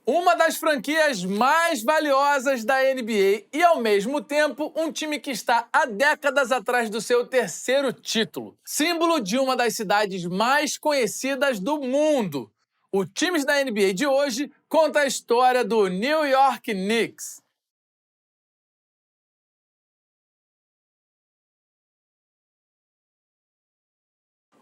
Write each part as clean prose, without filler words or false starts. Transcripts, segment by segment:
Uma das franquias mais valiosas da NBA e, ao mesmo tempo, um time que está há décadas atrás do seu terceiro título. Símbolo de uma das cidades mais conhecidas do mundo. O Times da NBA de hoje conta a história do New York Knicks.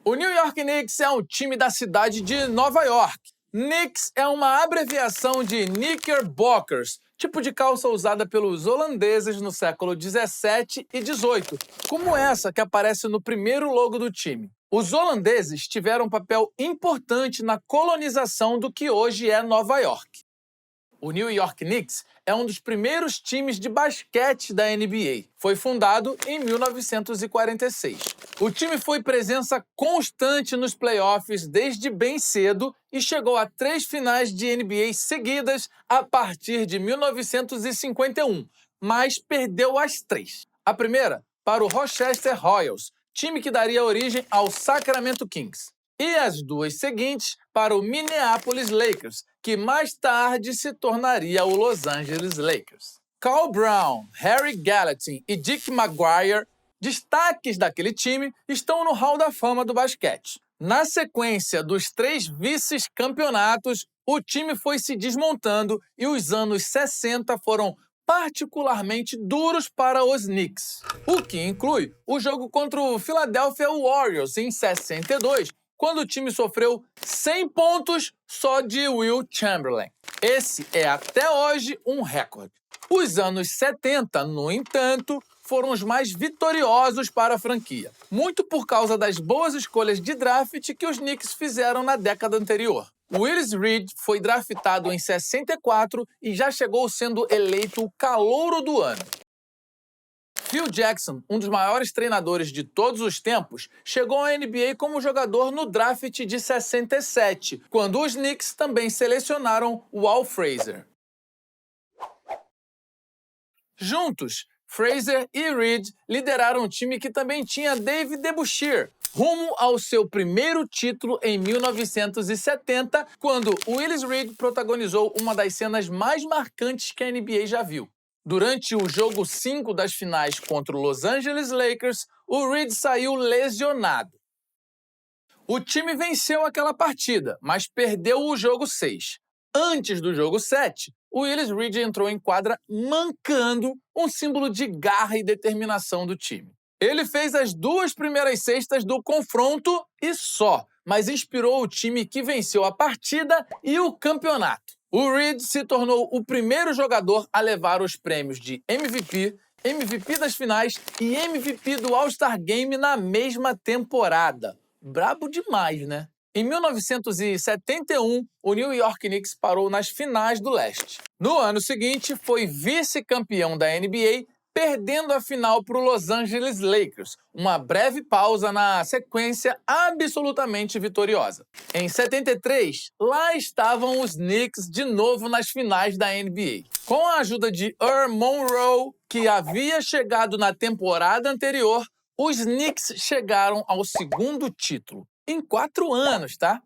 O New York Knicks é um time da cidade de Nova York. Knicks é uma abreviação de Knickerbockers, tipo de calça usada pelos holandeses no século 17 e 18, como essa que aparece no primeiro logo do time. Os holandeses tiveram um papel importante na colonização do que hoje é Nova York. O New York Knicks é um dos primeiros times de basquete da NBA. Foi fundado em 1946. O time foi presença constante nos playoffs desde bem cedo e chegou a 3 finais de NBA seguidas a partir de 1951, mas perdeu as 3. A primeira para o Rochester Royals, time que daria origem ao Sacramento Kings. E as 2 seguintes para o Minneapolis Lakers, que mais tarde se tornaria o Los Angeles Lakers. Carl Brown, Harry Gallatin e Dick McGuire, destaques daquele time, estão no Hall da Fama do basquete. Na sequência dos 3 vice-campeonatos, o time foi se desmontando e os anos 60 foram particularmente duros para os Knicks, o que inclui o jogo contra o Philadelphia Warriors em 62, quando o time sofreu 100 pontos só de Will Chamberlain. Esse é até hoje um recorde. Os anos 70, no entanto, foram os mais vitoriosos para a franquia, muito por causa das boas escolhas de draft que os Knicks fizeram na década anterior. Willis Reed foi draftado em 64 e já chegou sendo eleito o calouro do ano. Phil Jackson, um dos maiores treinadores de todos os tempos, chegou à NBA como jogador no draft de 67, quando os Knicks também selecionaram o Walt Frazier. Juntos, Frazier e Reed lideraram um time que também tinha David DeBusschere, rumo ao seu primeiro título em 1970, quando Willis Reed protagonizou uma das cenas mais marcantes que a NBA já viu. Durante o jogo 5 das finais contra o Los Angeles Lakers, o Reed saiu lesionado. O time venceu aquela partida, mas perdeu o jogo 6. Antes do jogo 7, o Willis Reed entrou em quadra mancando, um símbolo de garra e determinação do time. Ele fez as 2 primeiras cestas do confronto e só, mas inspirou o time que venceu a partida e o campeonato. O Reed se tornou o primeiro jogador a levar os prêmios de MVP, MVP das finais e MVP do All-Star Game na mesma temporada. Brabo demais, né? Em 1971, o New York Knicks parou nas finais do leste. No ano seguinte, foi vice-campeão da NBA, perdendo a final para o Los Angeles Lakers, uma breve pausa na sequência absolutamente vitoriosa. Em 73, lá estavam os Knicks de novo nas finais da NBA. Com a ajuda de Earl Monroe, que havia chegado na temporada anterior, os Knicks chegaram ao segundo título. Em 4 anos, tá?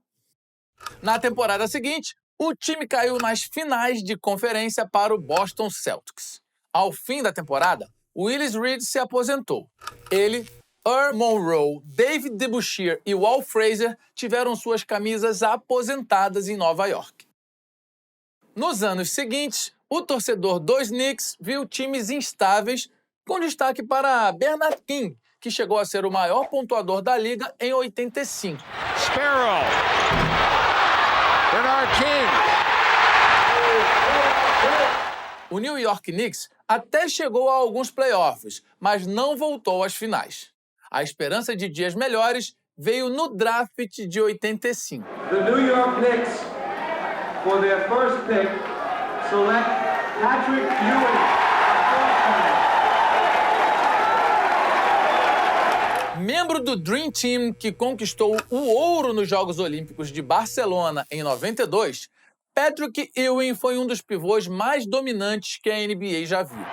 Na temporada seguinte, o time caiu nas finais de conferência para o Boston Celtics. Ao fim da temporada, Willis Reed se aposentou. Ele, Earl Monroe, David DeBusschere e Walt Frazier tiveram suas camisas aposentadas em Nova York. Nos anos seguintes, o torcedor dos Knicks viu times instáveis, com destaque para Bernard King, que chegou a ser o maior pontuador da liga em 85. Sparrow. Bernard King. O New York Knicks até chegou a alguns playoffs, mas não voltou às finais. A esperança de dias melhores veio no draft de 85. The New York Knicks, for their first pick, select Patrick Ewing. Membro do Dream Team que conquistou o ouro nos Jogos Olímpicos de Barcelona em 92, Patrick Ewing foi um dos pivôs mais dominantes que a NBA já viu.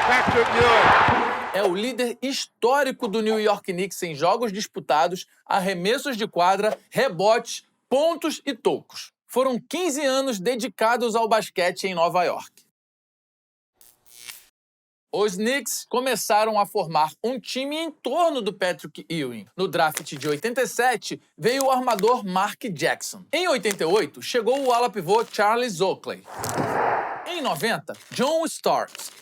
Patrick Ewing. É o líder histórico do New York Knicks em jogos disputados, arremessos de quadra, rebotes, pontos e tocos. Foram 15 anos dedicados ao basquete em Nova York. Os Knicks começaram a formar um time em torno do Patrick Ewing. No draft de 87, veio o armador Mark Jackson. Em 88, chegou o ala pivô Charles Oakley. Em 90, John Starks.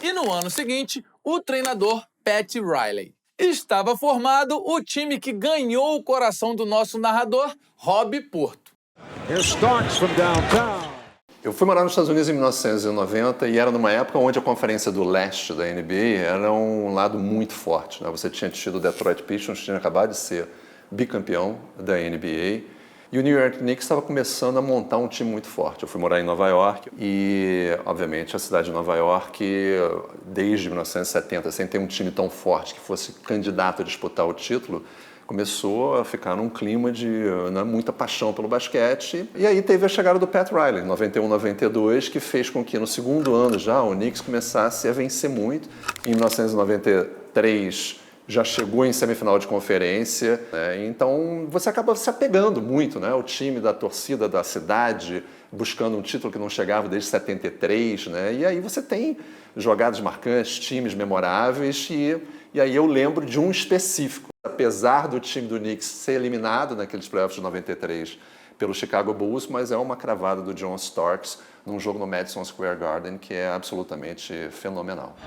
E no ano seguinte, o treinador Pat Riley. Estava formado o time que ganhou o coração do nosso narrador, Rob Porto. Here's Starks from downtown. Eu fui morar nos Estados Unidos em 1990 e era numa época onde a Conferência do Leste da NBA era um lado muito forte, né? Você tinha tido o Detroit Pistons, que tinha acabado de ser bicampeão da NBA, e o New York Knicks estava começando a montar um time muito forte. Eu fui morar em Nova York e, obviamente, a cidade de Nova York, desde 1970, sem ter um time tão forte que fosse candidato a disputar o título, começou a ficar num clima de muita paixão pelo basquete. E aí teve a chegada do Pat Riley, em 91, 92, que fez com que no segundo ano já o Knicks começasse a vencer muito. Em 1993 já chegou em semifinal de conferência, né? Então você acaba se apegando muito, né? O time da torcida da cidade, buscando um título que não chegava desde 73, né? E aí você tem jogadas marcantes, times memoráveis, e aí eu lembro de um específico. Apesar do time do Knicks ser eliminado naqueles playoffs de 93 pelo Chicago Bulls, mas é uma cravada do John Starks num jogo no Madison Square Garden que é absolutamente fenomenal.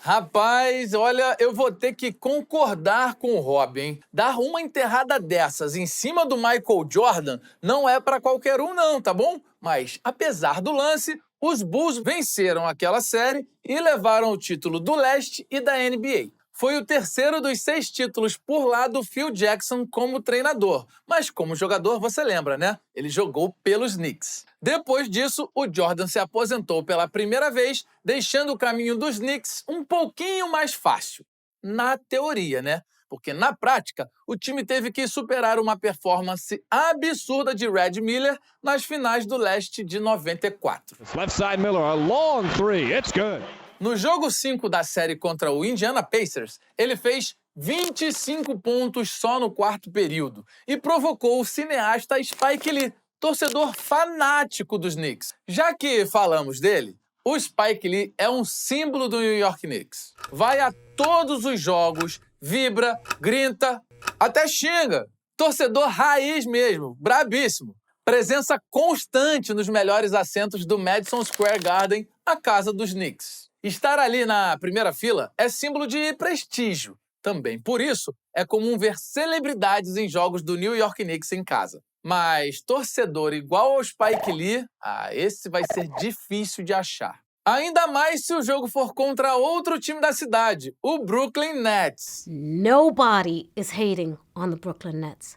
Rapaz, olha, eu vou ter que concordar com o Rob, hein? Dar uma enterrada dessas em cima do Michael Jordan não é pra qualquer um não, tá bom? Mas, apesar do lance, os Bulls venceram aquela série e levaram o título do Leste e da NBA. Foi o terceiro dos 6 títulos por lá do Phil Jackson como treinador. Mas como jogador, você lembra, né? Ele jogou pelos Knicks. Depois disso, o Jordan se aposentou pela primeira vez, deixando o caminho dos Knicks um pouquinho mais fácil. Na teoria, né? Porque na prática, o time teve que superar uma performance absurda de Red Miller nas finais do Leste de 94. Left side Miller, a long three. It's good. No jogo 5 da série contra o Indiana Pacers, ele fez 25 pontos só no quarto período e provocou o cineasta Spike Lee, torcedor fanático dos Knicks. Já que falamos dele, o Spike Lee é um símbolo do New York Knicks. Vai a todos os jogos, vibra, grita, até xinga. Torcedor raiz mesmo, brabíssimo. Presença constante nos melhores assentos do Madison Square Garden, a casa dos Knicks. Estar ali na primeira fila é símbolo de prestígio. Também por isso, é comum ver celebridades em jogos do New York Knicks em casa. Mas torcedor igual ao Spike Lee, esse vai ser difícil de achar. Ainda mais se o jogo for contra outro time da cidade, o Brooklyn Nets. Nobody is hating on the Brooklyn Nets.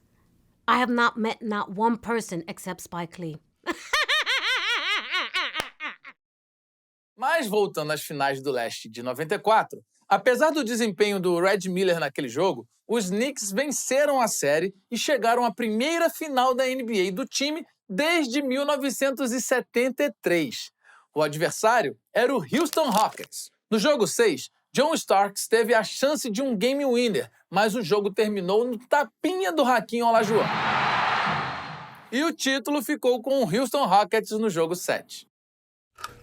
I have not met not one person except Spike Lee. Mas voltando às finais do Leste de 94, apesar do desempenho do Red Miller naquele jogo, os Knicks venceram a série e chegaram à primeira final da NBA do time desde 1973. O adversário era o Houston Rockets. No jogo 6, John Starks teve a chance de um game winner, mas o jogo terminou no tapinha do Hakeem Olajuwon. E o título ficou com o Houston Rockets no jogo 7.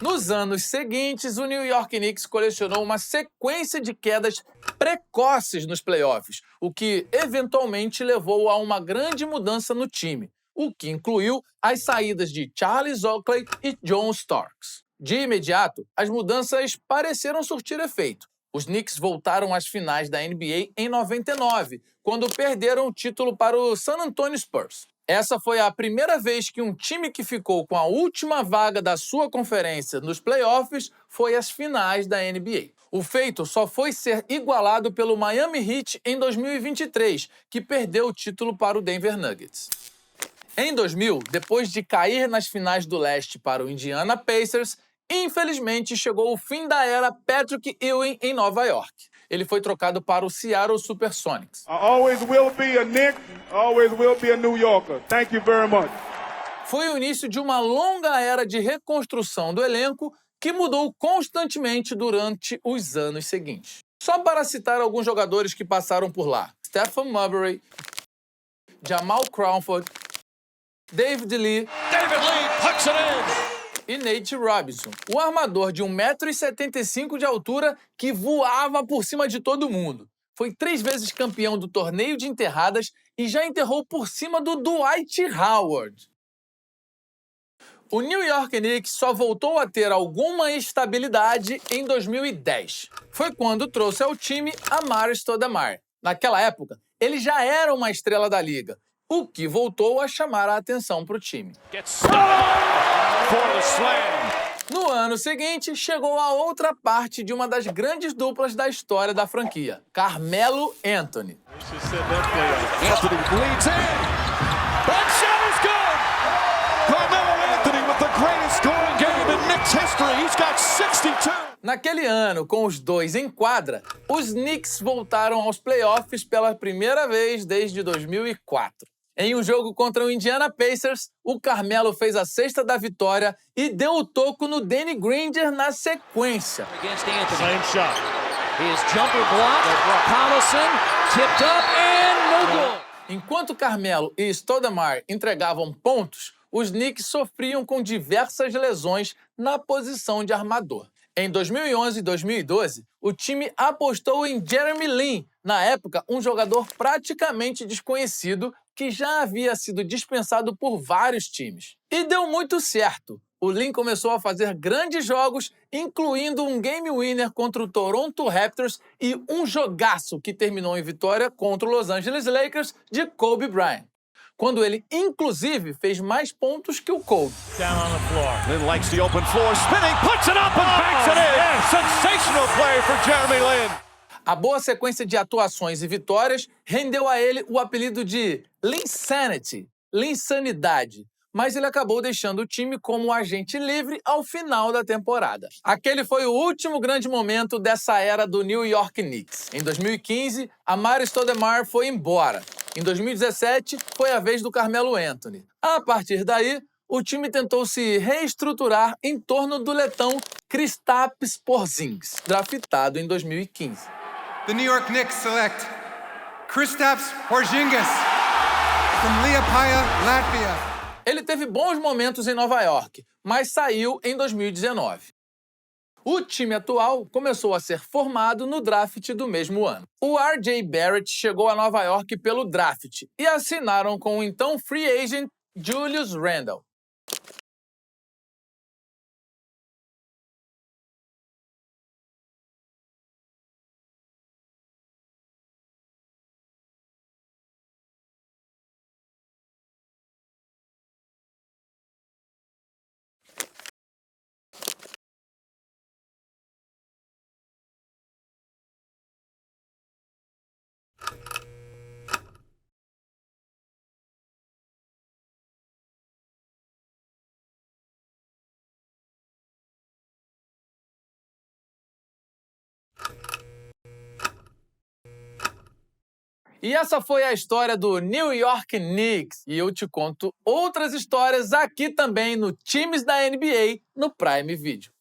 Nos anos seguintes, o New York Knicks colecionou uma sequência de quedas precoces nos playoffs, o que eventualmente levou a uma grande mudança no time, o que incluiu as saídas de Charles Oakley e John Starks. De imediato, as mudanças pareceram surtir efeito. Os Knicks voltaram às finais da NBA em 99, quando perderam o título para o San Antonio Spurs. Essa foi a primeira vez que um time que ficou com a última vaga da sua conferência nos playoffs foi às finais da NBA. O feito só foi ser igualado pelo Miami Heat em 2023, que perdeu o título para o Denver Nuggets. Em 2000, depois de cair nas finais do Leste para o Indiana Pacers, infelizmente chegou o fim da era Patrick Ewing em Nova York. Ele foi trocado para o Seattle Supersonics. I always will be a Knick, always will be a New Yorker. Thank you very much. Foi o início de uma longa era de reconstrução do elenco que mudou constantemente durante os anos seguintes. Só para citar alguns jogadores que passaram por lá: Stephen Marbury, Jamal Crawford, David Lee puts it in. e Nate Robinson, o armador de 1,75 m de altura que voava por cima de todo mundo. Foi 3 vezes campeão do torneio de enterradas e já enterrou por cima do Dwight Howard. O New York Knicks só voltou a ter alguma estabilidade em 2010. Foi quando trouxe ao time Amar'e Stoudemire. Naquela época, ele já era uma estrela da liga, o que voltou a chamar a atenção para o time. No ano seguinte, chegou a outra parte de uma das grandes duplas da história da franquia, Carmelo Anthony. Anthony leads in. That shot is good. Carmelo Anthony with the greatest scoring game in Knicks history. He's got 62. Naquele ano, com os dois em quadra, os Knicks voltaram aos playoffs pela primeira vez desde 2004. Em um jogo contra o Indiana Pacers, o Carmelo fez a cesta da vitória e deu o toco no Danny Granger na sequência. Same shot. His jumper blocked. Collison tipped up and no good. Enquanto Carmelo e Stoudemire entregavam pontos, os Knicks sofriam com diversas lesões na posição de armador. Em 2011 e 2012, o time apostou em Jeremy Lin, na época um jogador praticamente desconhecido que já havia sido dispensado por vários times. E deu muito certo. O Lin começou a fazer grandes jogos, incluindo um game winner contra o Toronto Raptors e um jogaço que terminou em vitória contra o Los Angeles Lakers de Kobe Bryant, quando ele, inclusive, fez mais pontos que o Kobe. Down on the floor. Lin likes the open floor. Spinning, puts it up and backs it in. Sensational play for Jeremy Lin. A boa sequência de atuações e vitórias rendeu a ele o apelido de Linsanity, Linsanidade, mas ele acabou deixando o time como agente livre ao final da temporada. Aquele foi o último grande momento dessa era do New York Knicks. Em 2015, Amar'e Stoudemire foi embora. Em 2017, foi a vez do Carmelo Anthony. A partir daí, o time tentou se reestruturar em torno do letão Kristaps Porzingis, draftado em 2015. The New York Knicks select Kristaps Porzingis from Liepaja, Latvia. Ele teve bons momentos em Nova York, mas saiu em 2019. O time atual começou a ser formado no draft do mesmo ano. O R.J. Barrett chegou a Nova York pelo draft e assinaram com o então free agent Julius Randle. E essa foi a história do New York Knicks. E eu te conto outras histórias aqui também no Times da NBA no Prime Video.